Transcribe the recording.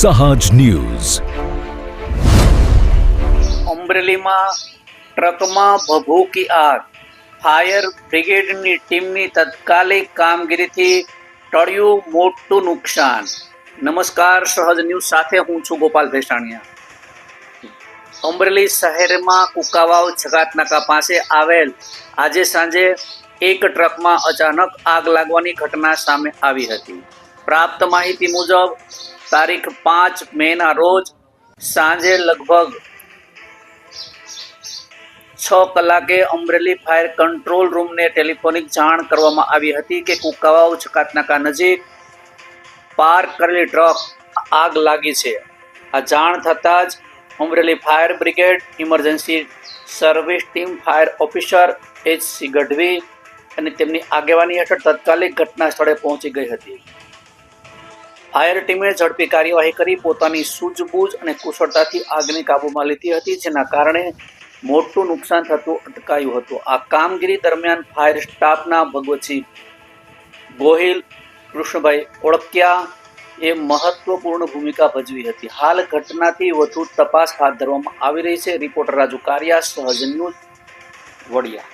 સહજ ન્યૂઝ। અમરેલીમાં ટ્રકમાં ભભૂકી આગ, ફાયર બ્રિગેડની ટીમની તાત્કાલિક કામગીરીથી ટળ્યું મોટું નુકસાન। નમસ્કાર, સહજ ન્યૂઝ સાથે હું છું ગોપાલ ભેસાણીયા। અમરેલી શહેરમાં કુકાવાવ જકાતનાકા પાસે આવેલ આજે સાંજે એક ટ્રકમાં અચાનક આગ લાગવાની ઘટના સામે આવી હતી। પ્રાપ્ત માહિતી મુજબ તારીખ 5 મેના રોજ સાંજે લગભગ 6 કલાકે અમરેલી ફાયર કંટ્રોલ રૂમને ટેલિફોનિક જાણ કરવામાં આવી હતી કે કુકાવાવ જકાતનાકા નજીક પાર્ક કરેલી ટ્રક આગ લાગી છે। આ જાણ થતાં જ Amreli fire brigade, emergency service team, fire officer H C. Gadhvi અને તેમની આગેવાની હેઠળ તાત્કાલિક ઘટના સ્થળે પહોંચી ગઈ હતી। ફાયર ટીમે ઝડપી કાર્યવાહી કરી પોતાની સૂઝબૂઝ અને કુશળતાથી આગને કાબૂમાં લીધી હતી, જેના કારણે મોટું નુકસાન થતું અટકાયું હતું। આ કામગીરી દરમિયાન ફાયર સ્ટાફના ભગવતસિંહ ગોહિલ, કૃષ્ણભાઈ ઓળકિયા એ મહત્વપૂર્ણ ભૂમિકા ભજવી હતી। હાલ ઘટનાથી વધુ તપાસ હાથ ધરવામાં આવી રહી છે। રિપોર્ટર રાજુ કારિયા, સહજ ન્યૂઝ, વડિયા।